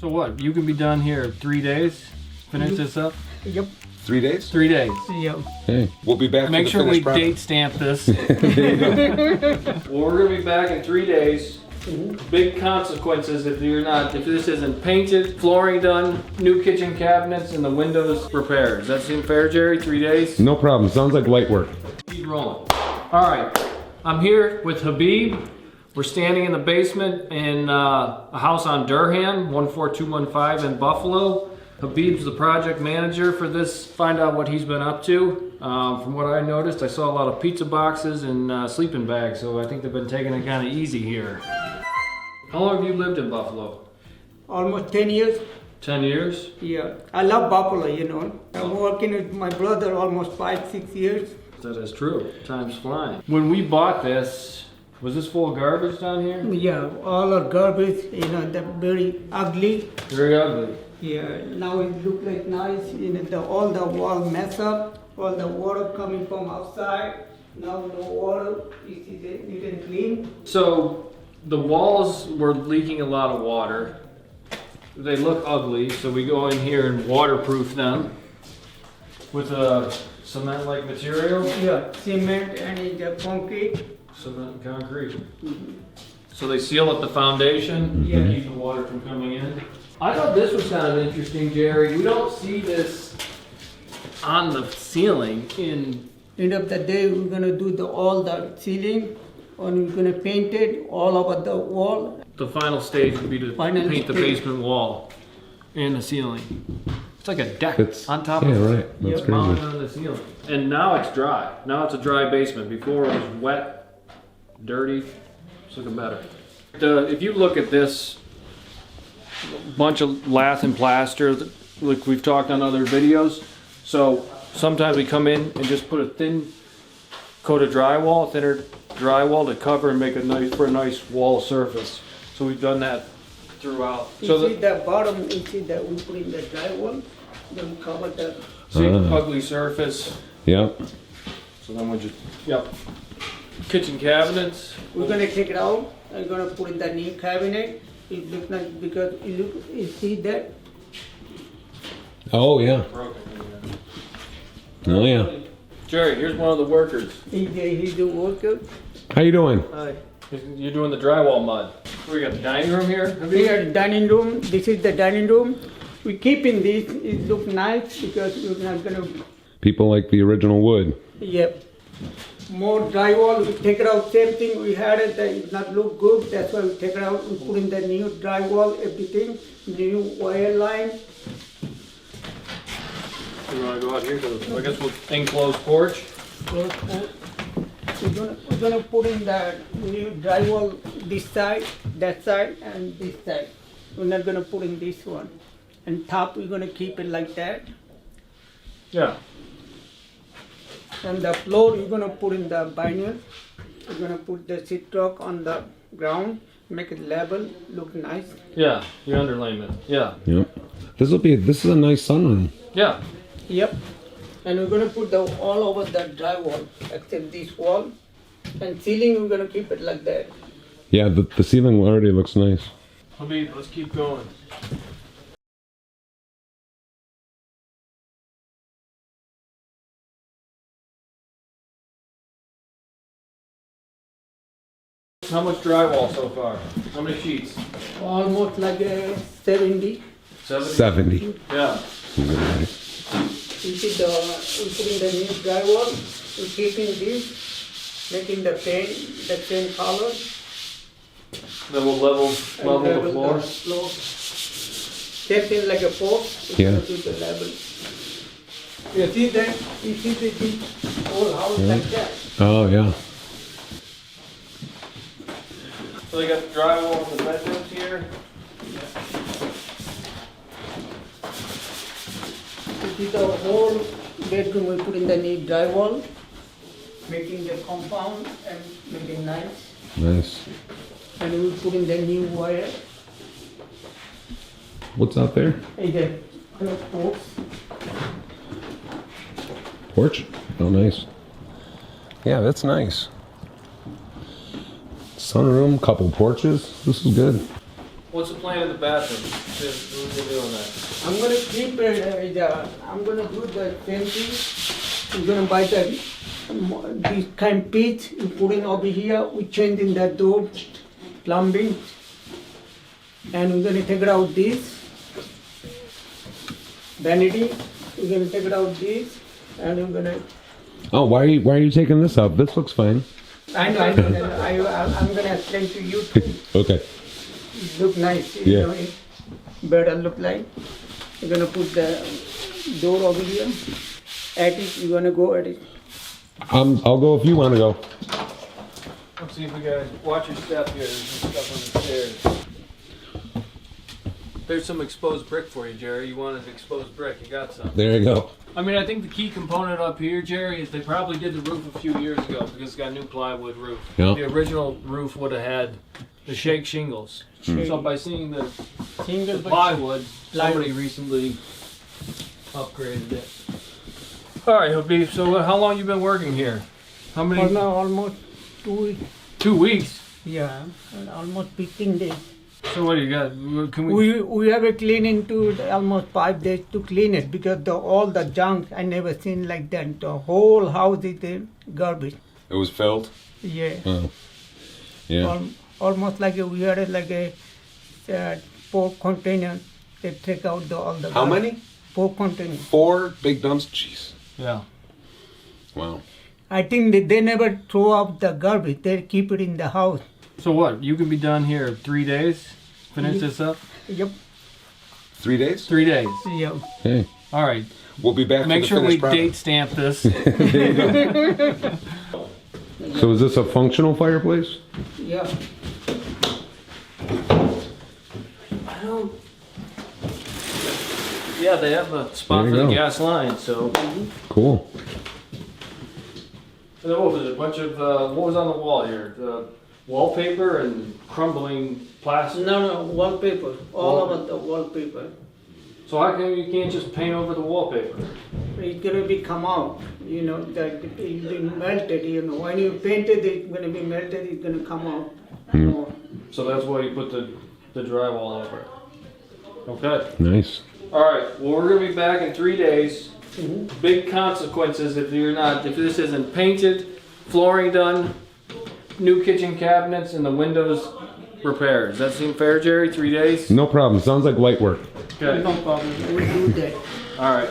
So what? You can be done here in 3 days? Finish this up? Yep. 3 days? 3 days. Yep. Hey, we'll be back. Make for the sure we finished product. date stamp this. Well, we're gonna be back in 3 days. Big consequences if this isn't painted, flooring done, new kitchen cabinets, and the windows repaired. Does that seem fair, Jerry? 3 days? No problem. Sounds like light work. Keep rolling. All right, I'm here with Habib. We're standing in the basement in a house on Durham, 14215 in Buffalo. Habib's the project manager for this. Find out what he's been up to. From what I noticed, I saw a lot of pizza boxes and sleeping bags, so I think they've been taking it kind of easy here. How long have you lived in Buffalo? Almost 10 years. 10 years? Yeah. I love Buffalo, you know. I'm working with my brother almost 5-6 years. That is true. Time's flying. When we bought this, was this full of garbage down here? Yeah, all our garbage, you know, they're very ugly. Very ugly. Yeah, now it look like nice, you know, all the wall mess up, all the water coming from outside. Now no water, you see that you can clean. So the walls were leaking a lot of water. They look ugly, so we go in here and waterproof them with a cement-like material. Yeah, cement and the concrete. Cement and concrete. So they seal up the foundation Yeah. to keep the water from coming in. I thought this was kind of interesting, Jerry. We don't see this on the ceiling in. End of the day, we're gonna do all the ceiling, and we're gonna paint it all over the wall. The final stage would be to Final paint the stage. basement wall and the ceiling. It's like a deck It's- on top yeah, of right. That's crazy. mounted on the ceiling. And now it's dry. Now it's a dry basement. Before it was wet, dirty. It's looking better. If you look at this bunch of lath and plaster, like we've talked on other videos. So sometimes we come in and just put a thin coat of drywall, thinner drywall to cover and make a nice wall surface. So we've done that throughout. You So see the bottom, you see that we put in the drywall, then cover the. see, ugly surface. Yep. So then we just, yep. Kitchen cabinets. We're gonna take it out, I'm gonna put in the new cabinet. It looks nice because you see that? Oh yeah. Broken. Oh yeah. Jerry, here's one of the workers. He's the worker. How you doing? You're doing the drywall mud. We got the dining room here. Here, dining room, this is the dining room. We keep in this, it look nice because we're not gonna, People like the original wood. yep. More drywall, we take it out, same thing, we had it, that it not look good, that's why we take it out, we put in the new drywall, everything, new wire line. You wanna go out here to the, I guess we'll enclosed porch. We're gonna put in the new drywall this side, that side, and this side. We're not gonna put in this one. And top, we're gonna keep it like that. Yeah. And the floor, we're gonna put in the vinyl. We're gonna put the sheet rock on the ground, make it level, look nice. Yeah, the underlayment. Yeah. Yep. This is a nice sunroom. Yeah. Yep. And we're gonna put the all over the drywall, except this wall. And ceiling, we're gonna keep it like that. Yeah, the ceiling already looks nice. Habib, let's keep going. How much drywall so far? How many sheets? Almost like a 70. 70. Yeah. You see we put in the new drywall, we keep in this, making the paint the same color. Then we'll level the floor. Same thing like a post, Yeah. we're gonna do the level. You see that, you see the whole house like that. Oh yeah. So they got the drywall in the bedrooms here. You see the whole bedroom, we put in the new drywall, making the compound and making nice. Nice. And we put in the new wire. What's out there? And the post. Porch? Oh nice. Yeah, that's nice. Sunroom, couple porches. This is good. Well, What's the plan in the bathroom? What are we doing that? I'm gonna keep I'm gonna do the same thing. We're gonna buy this kind piece, we put in over here, we changing the door, plumbing, and we're gonna take it out this vanity. We're gonna take it out this, and we're gonna. Oh, why are you taking this out? This looks fine. I know. I'm gonna explain to you too. Okay. It look nice. Yeah. You know, it better look like. We're gonna put the door over here. Attic. You're gonna go at it. I'll go if you want to go. Let's see if we got. Watch your step here. There's some stuff on the stairs. There's some exposed brick for you, Jerry. You wanted exposed brick. You got some. There you go. I mean, I think the key component up here, Jerry, is they probably did the roof a few years ago because it's got a new plywood roof. Yeah. The original roof would have had the shake shingles. So by seeing the plywood, somebody recently upgraded it. All right, Habib. So how long you been working here? How many? Almost 2 weeks. 2 weeks. Yeah, almost 15 days. So what do you got? Can we? We have a cleaning to almost 5 days to clean it because all the junk I never seen like that. The whole house is garbage. It was filled. Yeah. Oh. Yeah. Almost like we had like a 4 containers. They take out all the. How garbage. many? 4 containers. 4 big dumps. Jeez. Yeah. Wow. I think they never throw out the garbage. They keep it in the house. So what? You can be done here 3 days. Finish this up. Yep. 3 days? 3 days. Yeah. Hey. All right. We'll be back. Make for the sure we finished product. date stamp this. So is this a functional fireplace? Yeah. I don't. Yeah, they have a spot There for you the go. gas line. So. Cool. And then what was it? A bunch of what was on the wall here? Wallpaper and crumbling plastic. No, wallpaper. All over the wallpaper. So how come you can't just paint over the wallpaper? It's gonna be come out. You know that it'll be melted. You know when you paint it, it's gonna be melted. It's gonna come out more. So that's why you put the drywall over it. Okay. Nice. All right. Well, we're gonna be back in 3 days. Big consequences if this isn't painted, flooring done, new kitchen cabinets, and the windows repaired. Does that seem fair, Jerry? 3 days? No problem. Sounds like light work. Okay. No problem. We'll do that. All right.